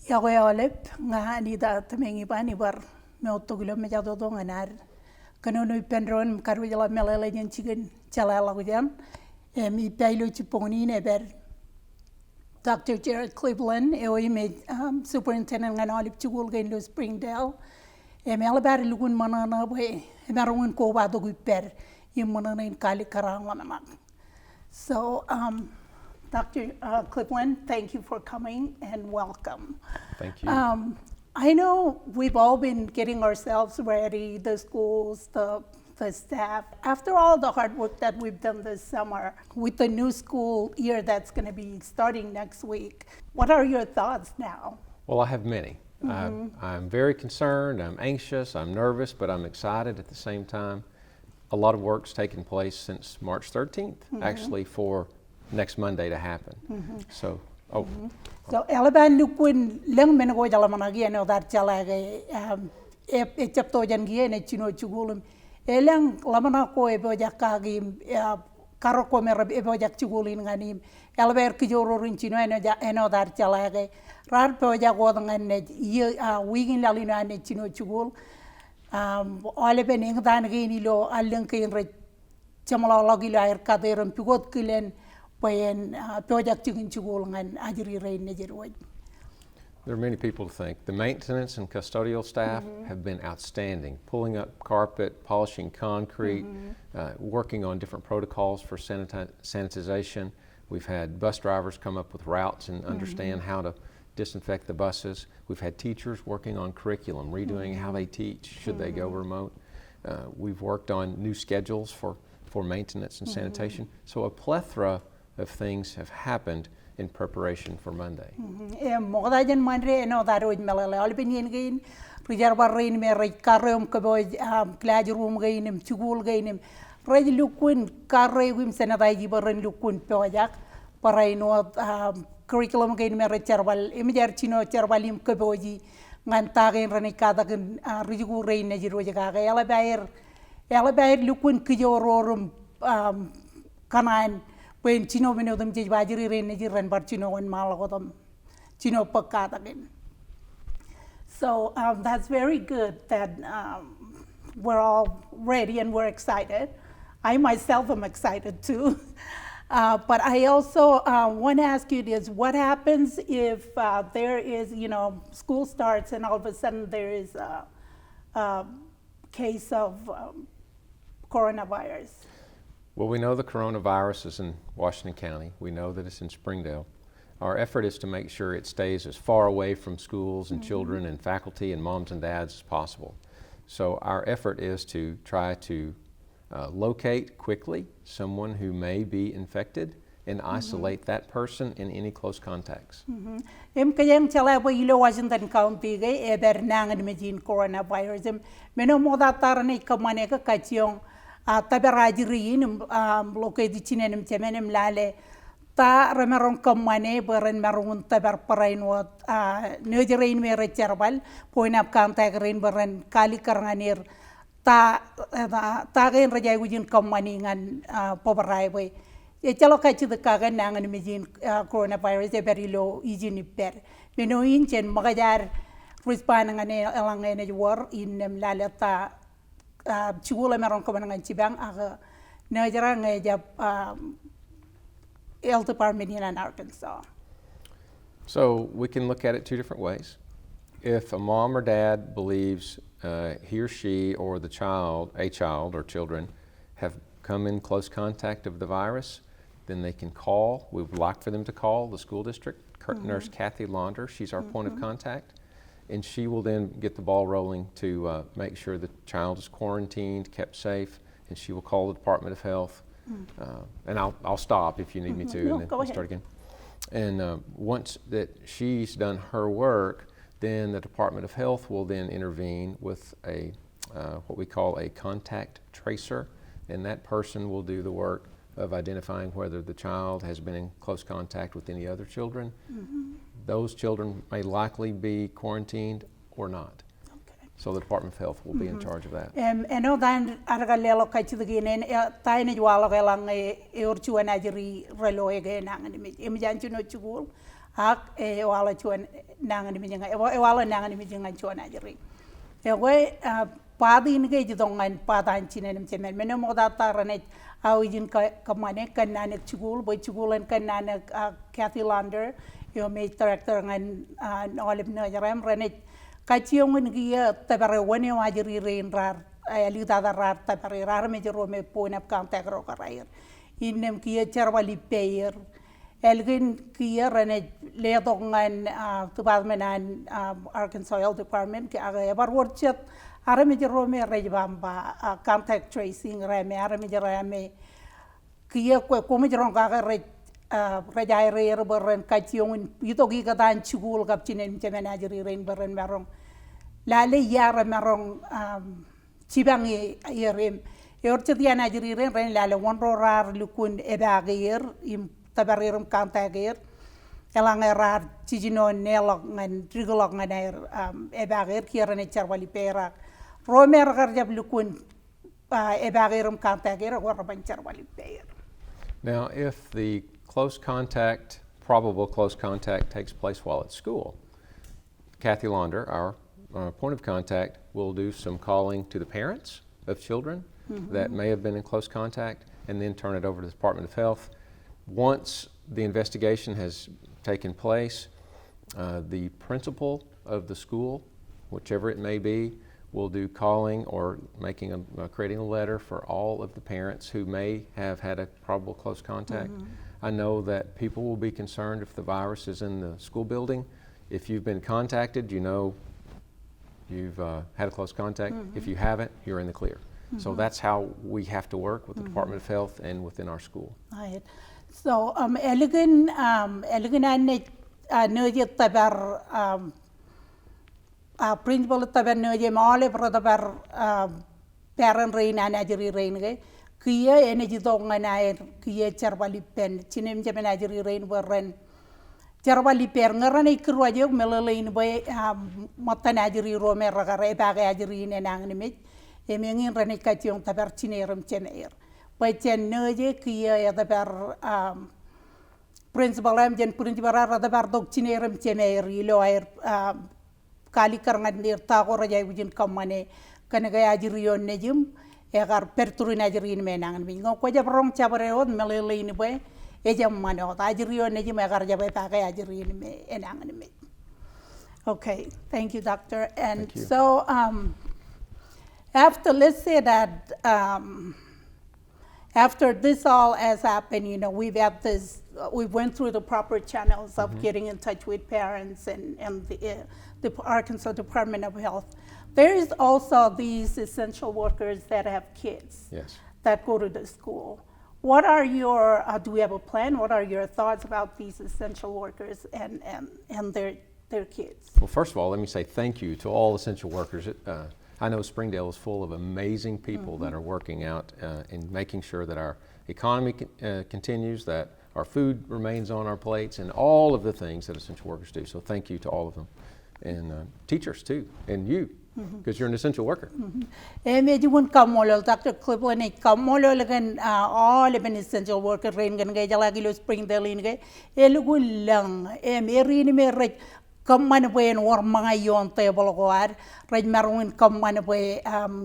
Yagoyolep nga anida tamengi bani bar me otogulo me jado donganar kanono pendron karujala melele jen chigen chalala gujan mi pailo chiponi ne ber Dr. Jared Cleveland e me superintendent nga olip chugul gendo Springdale me alabar lugun manana we marungun ko ba do guper yim manana in kali karang lamanak. So Dr. Cleveland, thank you for coming and welcome. Thank you. I know we've all been getting ourselves ready, the schools, the staff. After all the hard work that we've done this summer with the new school year that's going to be starting next week, what are your thoughts now? Well, I have many. I'm very concerned, I'm anxious, I'm nervous, but I'm excited at the same time. A lot of work's taken place since March 13th, actually, for next Monday to happen. So, So, Alaban Lukun, Lang Menago Jalamanagi, and that Jalaga, Chaptojan Gian, Chino Chugulum, Elang Lamanako, Ebojakagi, Karakomer, Ebojak Chugulin Ganim, Elber Kijoro Rinchino, and that Jalaga, Radpoja Godang and Wigin Lalina and Chino Chugul, Oliven Ingdanganilo, Alankin Chamalogila, Kader and Pigot Killen. There are many people to thank. The maintenance and custodial staff have been outstanding, pulling up carpet, polishing concrete, working on different protocols for sanitization. We've had bus drivers come up with routes and understand how to disinfect the buses. We've had teachers working on curriculum, redoing how they teach, should they go remote. We've worked on new schedules for maintenance and sanitation. So a plethora of things have happened in preparation for Monday. Modajan Mandre no that would melale albinian gain, Rijarba rain me right carrium caboy classroom gain him, chugul gain him, Red Luquin, Carre Wim Senataji Baran Luquin Pojak, Paraino curriculum gain me Cherbal, Imijarchino Cherbalim Caboji, Nantagan Ranicadagan, Rigu rain Najirojaga, Alabair Luquin Kijororum Kanan. When Chino Mino them Jibajiri Renajiran Barchino and Malagodam Chino Pakatagan. So that's very good that we're all ready and we're excited. I myself am excited too. But I also want to ask you this, what happens if there is, school starts and all of a sudden there is a case of coronavirus? Well, we know the coronavirus is in Washington County. We know that it's in Springdale. Our effort is to make sure it stays as far away from schools and children and faculty and moms and dads as possible. So our effort is to try to locate quickly someone who may be infected and isolate that person in any close contacts. Kayang chala ilo Washington County gay eber nangan imagine coronavirus. Meno moda tarane kamane ka kachiong Taberajiriin located Chinem Temenem Lale, Ta Remeron Comane, Beren Marun Taber Parainwat, Nujerain Mere Cherbal, Point up contact rain Beren Kali Karanir, Tagen Rajawin Commaning and Poveraiway. A chalokachi the Kagan Nang and Imagine coronavirus, a very low, easy nipper. Meno inch and Magajar responding an elang war in Laleta. Chugula meron ko manang chibang aga najara ngaja health department in Arkansas. So we can look at it two different ways. If a mom or dad believes he or she or the child, a child or children have come in close contact of the virus, then they can call. We would like for them to call the school district. Nurse Kathy Launder, she's our point of contact. And she will then get the ball rolling to make sure the child is quarantined, kept safe, and she will call the Department of Health. And I'll stop if you need me to, No, and then go we'll ahead. start again. And once that she's done her work, then the Department of Health will then intervene with a what we call a contact tracer, and that person will do the work of identifying whether the child has been in close contact with any other children. Those children may likely be quarantined or not. Okay. So the Department of Health will be in charge of that. Eno dan argalelo kachidagin tayo walo kelang urchuan ajiri relo ege nangan imi janchuno chugul hak wala chuan nangan mi jinga wala nangan mi jinga chuan ajri we padi ni ge jidongan padan chinen chemen meno moda tarane awin kamane kanane chugul boy chugulan kanane Kathy Lander yo me director ngan olive no jaram rene kachiong ngi tabare woni wajri rein rar ali dada rar tabare rar me jero me ponap kan tegro karair inem kiye charwali payer elgin kiye rene ledongan tubadmenan Arkansas Health Department ke aga ebar worchet arame jero me rejbamba contact tracing rame arame jero me kiye ko komi jero ga rejai re berren kachiong ito gi katan chugul kap chinen chemena jeri rein berren merong lale yara merong chibangi yerim yorchet yana jeri rein lale wonro rar lukun ebagir im tabarirum kantagir elang rar chijino nelok ngan trigolok ngan ebagir kirane charwali perak romer garjab lukun ebagirum kantagir warban charwali per. Now, if the probable close contact takes place while at school, Kathy Launder, our point of contact, will do some calling to the parents of children that may have been in close contact and then turn it over to the Department of Health. Once the investigation has taken place, the principal of the school, whichever it may be, will do calling or creating a letter for all of the parents who may have had a probable close contact. I know that people will be concerned if the virus is in the school building. If you've been contacted, you know you've had a close contact. If you haven't, you're in the clear. So that's how we have to work with the Department of Health and within our school. Right. So elegant nöje tabar principal tabar nöje male pro tabar parent rein anajeri rein ge kiya energy donga nair kiya charwali pen chinem jamen ajeri rein berren charwali per ngarane kirwaje melelein boy matan ajeri romer ragare baga ajeri nenang nimit emengin rene kationg tabar chinerum chemer boy chen nöje kiya tabar principal am jen principal ra tabar dok chinerum chemer ilo air kali karangan dir tago rajai wujin kamane kanagaya ajeri yon nejum egar perturin ajeri menangan mi ngoko jabrong cabare od melele ini boy ejam mano ajeri yon nejum egar jabai pakai ajeri me enangan mi. Okay, thank you, doctor. And so after, let's say that after this all has happened, you know, we went through the proper channels of getting in touch with parents and the Arkansas Department of Health. There is also these essential workers that have kids that go to the school. What are your, do we have a plan? What are your thoughts about these essential workers and their kids? Well, first of all, let me say thank you to all essential workers. I know Springdale is full of amazing people that are working out in making sure that our economy continues, that our food remains on our plates, and all of the things that essential workers do. So thank you to all of them. And teachers too, and you, because you're an essential worker. Dr. Clipland, all of an essential worker, Springdale, Kamman boy en war manga yon table goar raj marwin kamman boy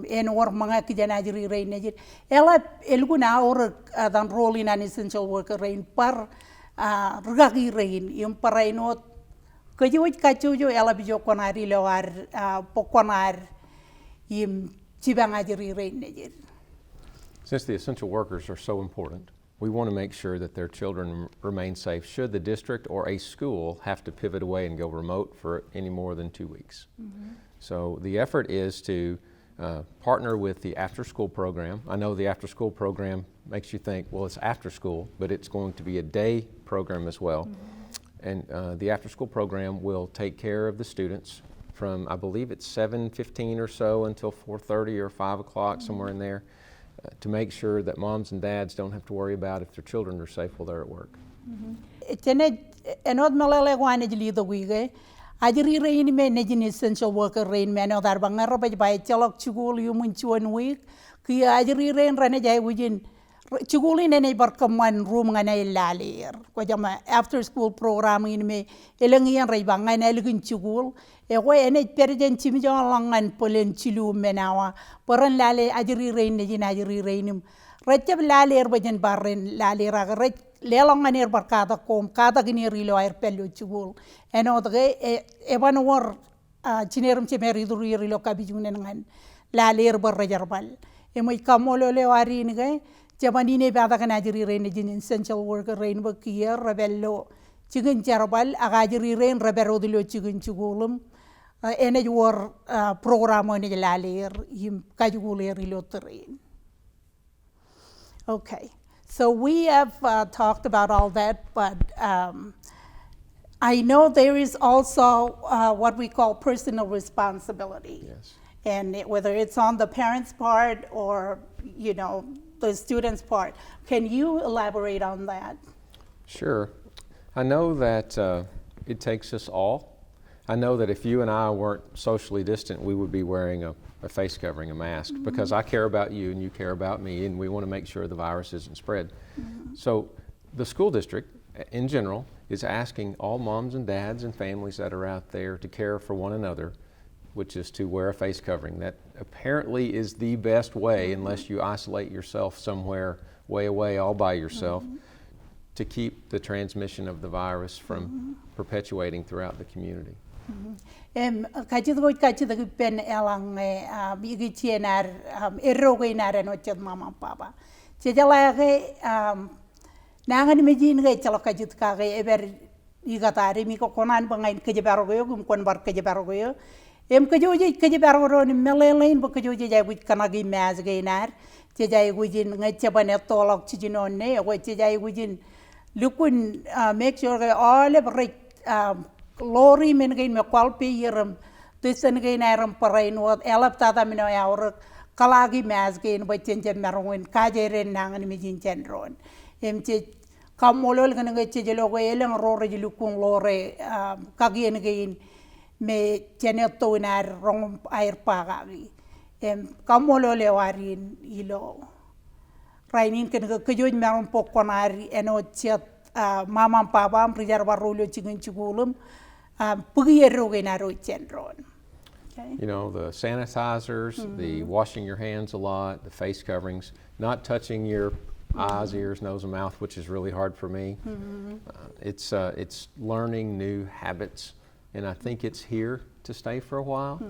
en war manga kijanajri rein nejit ela elguna or dan role in an essential worker rein par rgagi rein yum parainot kajuj kachujo ela bijo konari lewar pokonar yim chibangajri rein nejit. Since the essential workers are so important, we want to make sure that their children remain safe should the district or a school have to pivot away and go remote for any more than 2 weeks. So the effort is to partner with the after-school program. I know the after-school program makes you think, well, it's after school, but it's going to be a day program as well. And the after-school program will take care of the students from, I believe it's 7:15 or so until 4:30 or 5 o'clock, somewhere in there. To make sure that moms and dads don't have to worry about if their children are safe while they're at work. Enod malale wane jili do guige ajiri rein me nejin essential worker rein me no dar bangar ba bay chalok chugul yu mun chuan week ki ajiri rein rane jay wujin chugulin ene barkaman room nga na ilalir ko jama after school program in me elangian ray banga na ligin chugul e ko ene perjen chimi langan polen chilu menawa poran lale ajiri rein ne jina ajiri reinim rachab laler bajen barren lalera rach lelangan er barkada kom kada gini rilo air pello chugul eno de e ban war chinerum chemeri duru rilo kabijun ngan laler barra jarbal e moy kamolo le wari ni gay Jamanine bada kana jiri rein jin essential worker rein bakiya rebello chigun jarbal agajiri rein rebero dilo chigun chugulum ene war programo ne laler yim kajuguler ilo terrain. Okay, so we have talked about all that, but I know there is also what we call personal responsibility. Yes. And whether it's on the parents' part or, you know, the students' part. Can you elaborate on that? Sure. I know that it takes us all. I know that if you and I weren't socially distant, we would be wearing a face covering, a mask, because I care about you and you care about me, and we want to make sure the virus isn't spread. So the school district, in general, is asking all moms and dads and families that are out there to care for one another, which is to wear a face covering. That apparently is the best way, unless you isolate yourself somewhere way away all by yourself, to keep the transmission of the virus from perpetuating throughout the community. Kachid pen elang bigi chienar erroge nare no ched mama papa. Chejala ge nangan mijin ge chalo kachid ka ge ever igatari mi ko konan bangain kejebarogo gum kon bar kejebarogo em kajoje kejebarogo ni melelain bo kajoje jay wit kanagi maz ge nar chejay gujin ngechabane tolok chijinon ne o chejay gujin lukun make sure ge all of lori men gain me kwalpe yeram tusen gain aram parain wat elap tata mino yaur kalagi mas gain ba chenje merwin kajere nangan mi jin chenron emche kamolol gan ga chejelo go eleng rore lukun lore kagien gain me cheneto nar rong air pagagi em kamolole warin ilo rainin kan ga kajoj meron pokonari eno chet mama papa preserva rollo chigun chigulum You know, the sanitizers, the washing your hands a lot, the face coverings, not touching your eyes, ears, nose, and mouth, which is really hard for me. It's learning new habits, and I think it's here to stay for a while.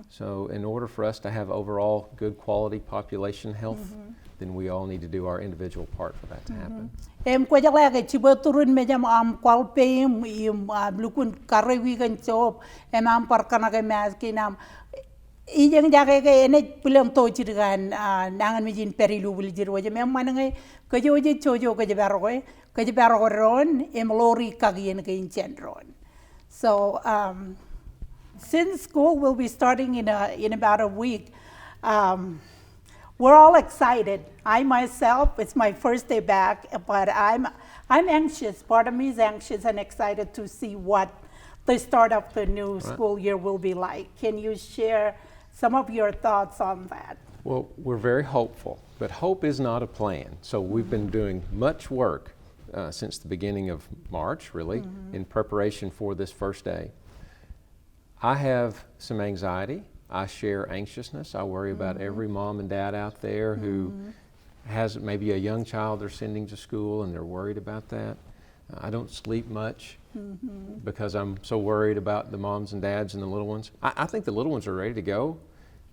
So in order for us to have overall good quality population health, then we all need to do our individual part for that to happen. Em ko jala ga chibaturun me jam am kwalpe im lukun karrewi gan chop em am parkana ga mas kinam ijeng jage ga ene pulang to chirgan nangan mi jin perilu bul jirwo je mem manangai ko joje chojo ko je baro ron em lori kagien ga in chenron. So since school will be starting in about a week, we're all excited. I myself, it's my first day back, but I'm anxious. Part of me is anxious and excited to see what the start of the new school year will be like. Can you share some of your thoughts on that? Well, we're very hopeful, but hope is not a plan. So we've been doing much work since the beginning of March, really, in preparation for this first day. I have some anxiety. I share anxiousness. I worry about every mom and dad out there who has maybe a young child they're sending to school and they're worried about that. I don't sleep much because I'm so worried about the moms and dads and the little ones. I think the little ones are ready to go.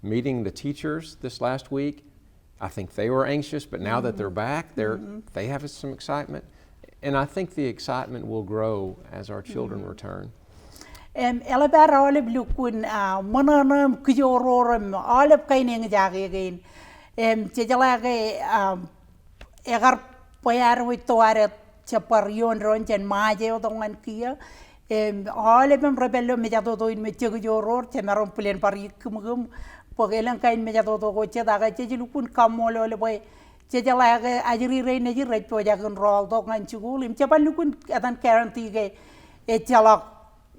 Meeting the teachers this last week, I think they were anxious, but now that they're back, they have some excitement. And I think the excitement will grow as our children return. Elabara olib lukun mananam kijororam olib kaining jage again. Chejalage egar payar witoare chaparion ronchen maje odongan kia. Olibem rebello mejado in mechigoror chemaron pulen parikumum pogelan kain mejado goche daga chejilukun kamolo leboy. Chejalage ajiri rein ajir repo jagun roll dogan chugul im chapalukun adan guarantee ge echalak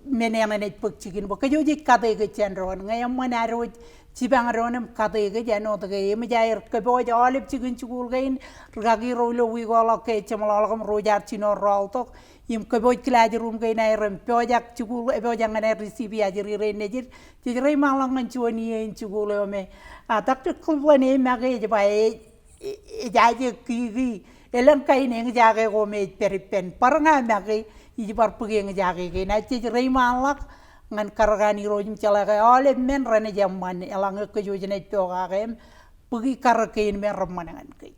menena net pukchikin bo kajo ji kade ge chenron ngayam manaro chibangaronam kade ge jano de ge mjair ke bo jalip chikin chukul gain ragi rolo wi gola ke chamalalagam rojar chino roltok im ke bo klaje room gain airam project chukul e bo jangane receive ajiri re nejir jire malangan chuani en chukul me Dr. Kulwane mage je ba e jaje ki elang kai ne jage go me peripen paranga mage i bar puge jage ge na chi rei malak ngan karagani rojum chala ga ole men rene jamman elang ke jojene to ga gem pugi karake men ramman kai.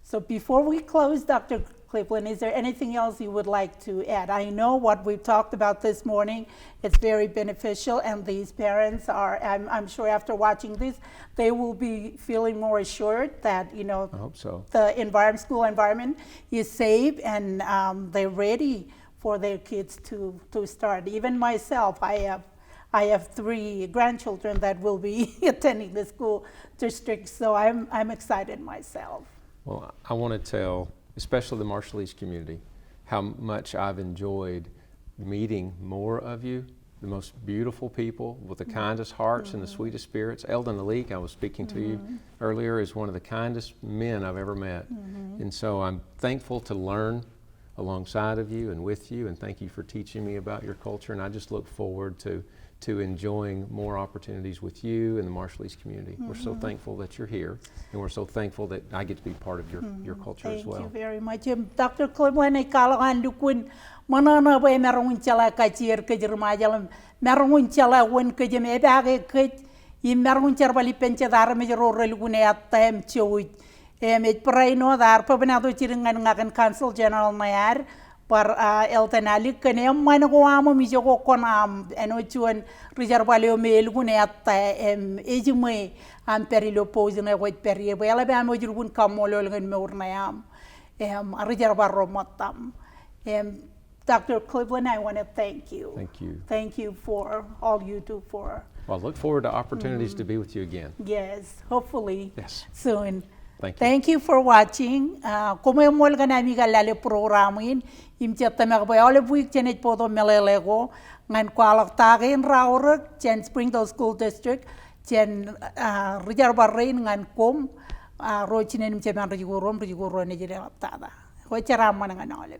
So before we close, Dr. Cleveland, is there anything else you would like to add? I know what we've talked about this morning, it's very beneficial, and these parents are, I'm sure after watching this, they will be feeling more assured that, you know, I hope so. The school environment is safe, and they're ready for their kids to start. Even myself, I have 3 grandchildren that will be attending the school district, so I'm excited myself. Well, I want to tell, especially the Marshallese community, how much I've enjoyed meeting more of you, the most beautiful people with the kindest hearts and the sweetest spirits. Eldon Alik, I was speaking to you earlier, is one of the kindest men I've ever met. And so I'm thankful to learn alongside of you and with you, and thank you for teaching me about your culture, and I just look forward to enjoying more opportunities with you and the Marshallese community. We're so thankful that you're here, and we're so thankful that I get to be part of your culture as well. Thank you very much. Dr. Cleveland, I kalangan dukun manana ba merong chala kacir ke jermajalam merong chala wen ke jem ebage ke I merong charbali penche dar me ro relgune atem choy et praino dar pabenado chiringan ngakan council general mayar par eltenali kene man go amo mi jogo konam eno chuan reservalio mel gune atta ejime am perilo posine go perie bela ba mo jurgun kamolo ngen meurnayam reservaro matam Dr. Cleveland, I want to thank you. Thank you. Thank you for all you do for. Well, I look forward to opportunities to be with you again. Yes, hopefully soon. Thank you. Thank you for watching. Como mol ganami galale programin imchata magboy ole buik chenet podo melelego ngan kwalak tagin raurek chen Springdale School District chen Rijar Rain ngan kom rochinen mcheman riguron ne jere aptada. Ho chara man ngan ole.